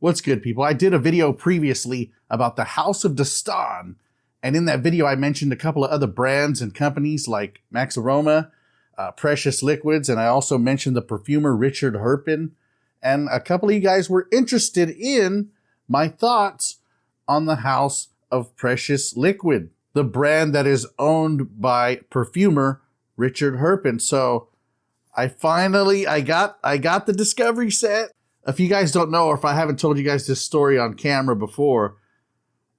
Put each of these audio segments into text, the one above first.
What's good, people? I did a video previously about the House of Dastan, and in that video I mentioned a couple of other brands and companies like Max Aroma, Precious Liquids, and I also mentioned the perfumer Richard Herpen, and a couple of you guys were interested in my thoughts on the House of Precious Liquid, the brand that is owned by perfumer Richard Herpen. So I got the Discovery set. If you guys don't know, or if I haven't told you guys this story on camera before,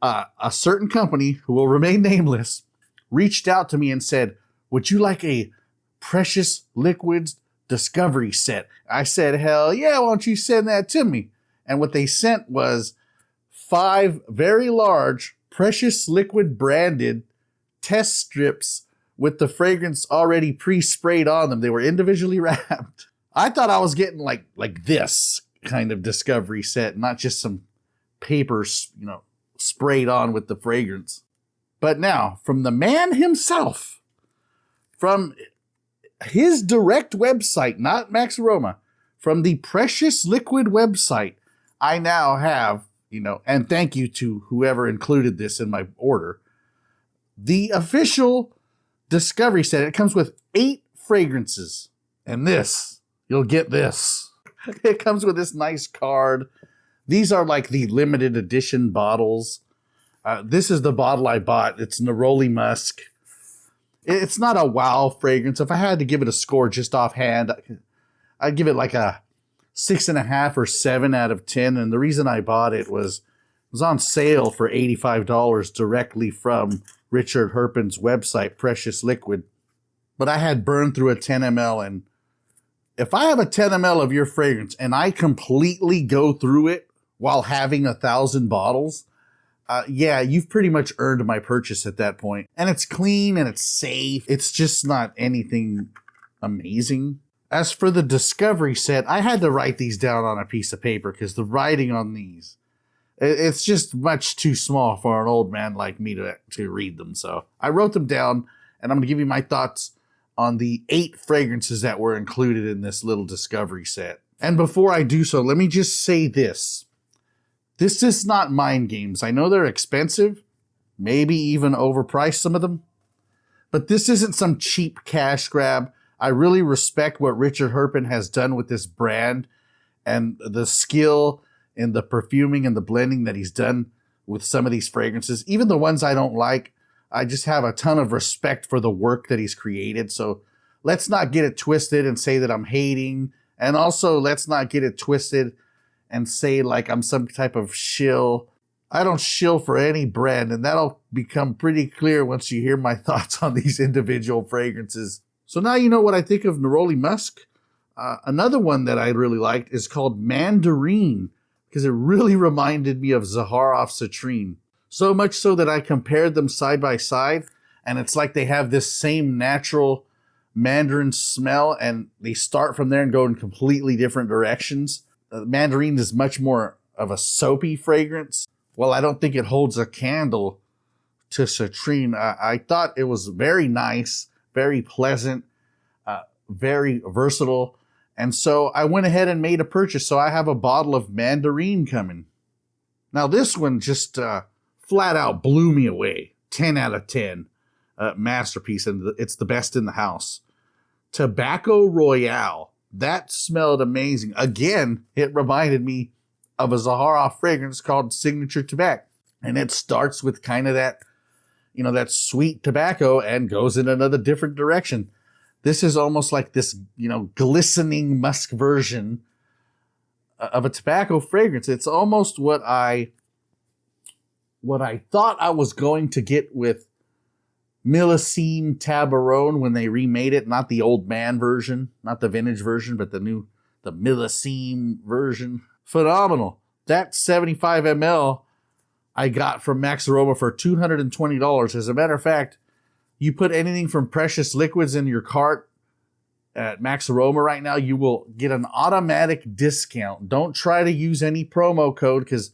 a certain company who will remain nameless reached out to me and said, would you like a Precious Liquids Discovery set? I said, hell yeah, why don't you send that to me? And what they sent was 5 very large Precious Liquid branded test strips with the fragrance already pre-sprayed on them. They were individually wrapped. I thought I was getting like this kind of Discovery set, not just some paper, sprayed on with the fragrance. But now, from the man himself, from his direct website, not Max Aroma, from the Precious Liquid website, I now have, and thank you to whoever included this in my order, the official Discovery set. It comes with 8 fragrances. And this, you'll get this. It comes with this nice card. These are like the limited edition bottles. This is the bottle I bought. It's Neroli Musk. It's not a wow fragrance. If I had to give it a score just offhand, I'd give it like a 6.5 or 7 out of 10. And the reason I bought it was on sale for $85 directly from Richard Herpen's website, Precious Liquid. But I had burned through a 10 ml, and if I have a 10 ml of your fragrance and I completely go through it while having 1,000 bottles, yeah, you've pretty much earned my purchase at that point. And it's clean and it's safe. It's just not anything amazing. As for the Discovery set, I had to write these down on a piece of paper because the writing on these, it's just much too small for an old man like me to read them. So I wrote them down, and I'm going to give you my thoughts on the 8 fragrances that were included in this little Discovery set. And before I do so, let me just say this. This is not mind games. I know they're expensive, maybe even overpriced, some of them, but this isn't some cheap cash grab. I really respect what Richard Herpen has done with this brand and the skill in the perfuming and the blending that he's done with some of these fragrances. Even the ones I don't like, I just have a ton of respect for the work that he's created. So let's not get it twisted and say that I'm hating. And also, let's not get it twisted and say like I'm some type of shill. I don't shill for any brand, and that'll become pretty clear once you hear my thoughts on these individual fragrances. So now you know what I think of Neroli Musk. Another one that I really liked is called Mandarin, because it really reminded me of Zaharoff Citrine. So much so that I compared them side by side, and it's like they have this same natural Mandarin smell, and they start from there and go in completely different directions. Mandarin is much more of a soapy fragrance. Well, I don't think it holds a candle to Citrine. I thought it was very nice, very pleasant, very versatile. And so I went ahead and made a purchase. So I have a bottle of Mandarin coming. Now this one just flat out blew me away. 10 out of 10. Masterpiece, and it's the best in the house. Tobacco Royale. That smelled amazing. Again, it reminded me of a Zaharoff fragrance called Signature Tobacco. And it starts with kind of that, that sweet tobacco and goes in another different direction. This is almost like this, glistening musk version of a tobacco fragrance. It's almost what I thought I was going to get with Millésime Tabaron when they remade it, not the old man version, not the vintage version, but the Millésime version. Phenomenal. That 75 ml I got from Max Aroma for $220. As a matter of fact, you put anything from Precious Liquids in your cart at Max Aroma right now, you will get an automatic discount. Don't try to use any promo code, because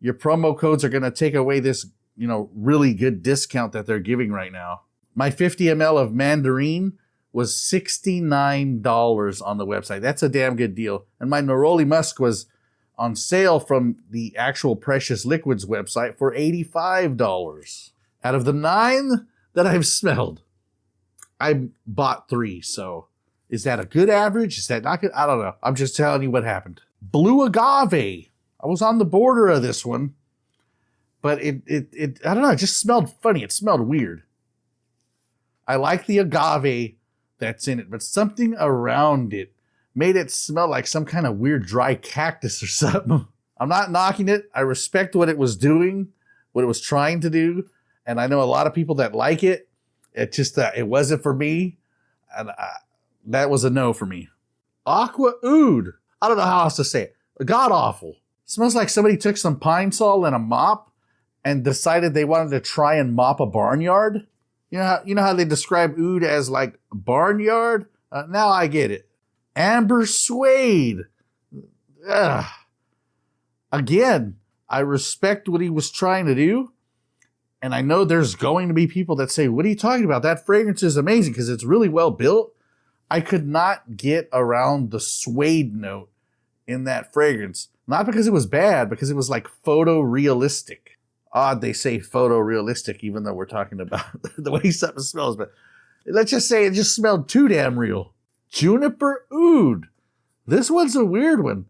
your promo codes are going to take away this, really good discount that they're giving right now. My 50 ml of Mandarin was $69 on the website. That's a damn good deal. And my Neroli Musk was on sale from the actual Precious Liquids website for $85. Out of the 9 that I've smelled, I bought 3. So is that a good average? Is that not good? I don't know. I'm just telling you what happened. Blue Agave. I was on the border of this one, but it I don't know. It just smelled funny. It smelled weird. I like the agave that's in it, but something around it made it smell like some kind of weird dry cactus or something. I'm not knocking it. I respect what it was doing, what it was trying to do. And I know a lot of people that like it. It just, it wasn't for me. And that was a no for me. Aqua Oud. I don't know how else to say it. God awful. Smells like somebody took some Pine Sol and a mop and decided they wanted to try and mop a barnyard. You know how they describe oud as like barnyard? Now I get it. Amber suede. Ugh. Again, I respect what he was trying to do. And I know there's going to be people that say, what are you talking about? That fragrance is amazing because it's really well built. I could not get around the suede note in that fragrance. Not because it was bad, because it was like photorealistic. Odd they say photorealistic, even though we're talking about the way something smells. But let's just say it just smelled too damn real. Juniper Oud. This one's a weird one.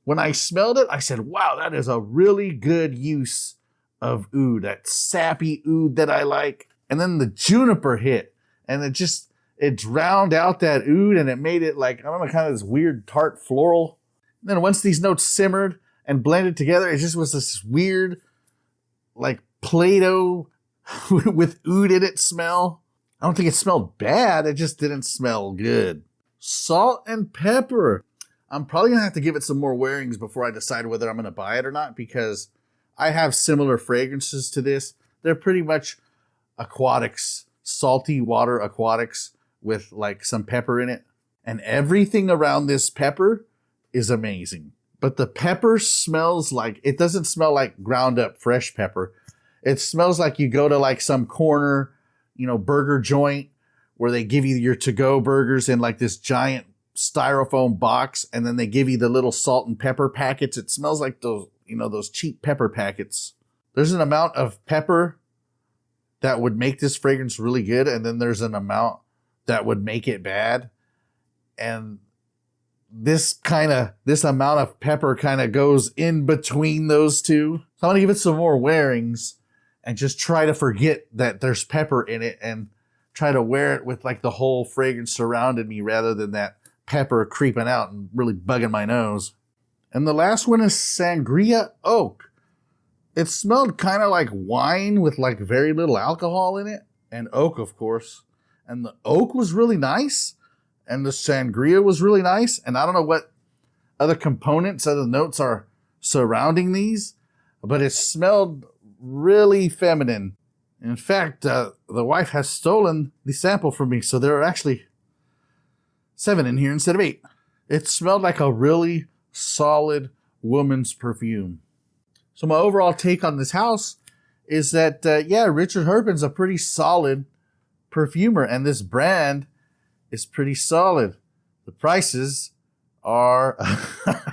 When I smelled it, I said, wow, that is a really good use of oud. That sappy oud that I like. And then the juniper hit. And it drowned out that oud and it made it like, I don't know, kind of this weird tart floral. And then once these notes simmered and blended together, it just was this weird, like Play-Doh with oud in it smell. I don't think it smelled bad. It just didn't smell good. Salt and pepper. I'm probably going to have to give it some more wearings before I decide whether I'm going to buy it or not, because I have similar fragrances to this. They're pretty much aquatics, salty water aquatics with like some pepper in it. And everything around this pepper is amazing. But the pepper smells like, it doesn't smell like ground up fresh pepper. It smells like you go to like some corner, burger joint where they give you your to-go burgers in like this giant styrofoam box, and then they give you the little salt and pepper packets. It smells like those, those cheap pepper packets. There's an amount of pepper that would make this fragrance really good, and then there's an amount that would make it bad. And this amount of pepper kind of goes in between those two. So I'm going to give it some more wearings and just try to forget that there's pepper in it and try to wear it with like the whole fragrance surrounding me rather than that pepper creeping out and really bugging my nose. And the last one is Sangria Oak. It smelled kind of like wine with like very little alcohol in it, and oak, of course. And the oak was really nice, and the sangria was really nice. And I don't know what other components, other notes are surrounding these, but it smelled really feminine. In fact, the wife has stolen the sample from me, so there are actually 7 in here instead of 8. It smelled like a really solid woman's perfume. So my overall take on this house is that, Richard Herbin's a pretty solid perfumer, and this brand is pretty solid. The prices are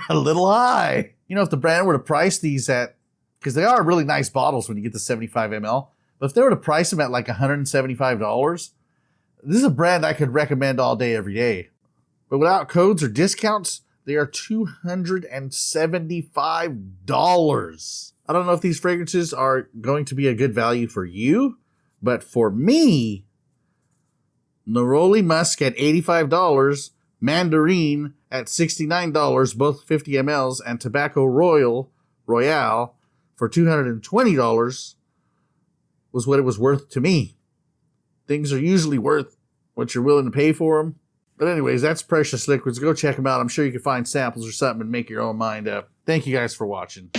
a little high. If the brand were to price these at, because they are really nice bottles when you get the 75 ml, but if they were to price them at like $175, this is a brand I could recommend all day, every day. But without codes or discounts, they are $275. I don't know if these fragrances are going to be a good value for you, but for me, Neroli Musk at $85, Mandarin at $69, both 50 mls, and Tobacco Royale for $220 was what it was worth to me. Things are usually worth what you're willing to pay for them. But anyways, that's Precious Liquids. Go check them out. I'm sure you can find samples or something and make your own mind up. Thank you guys for watching.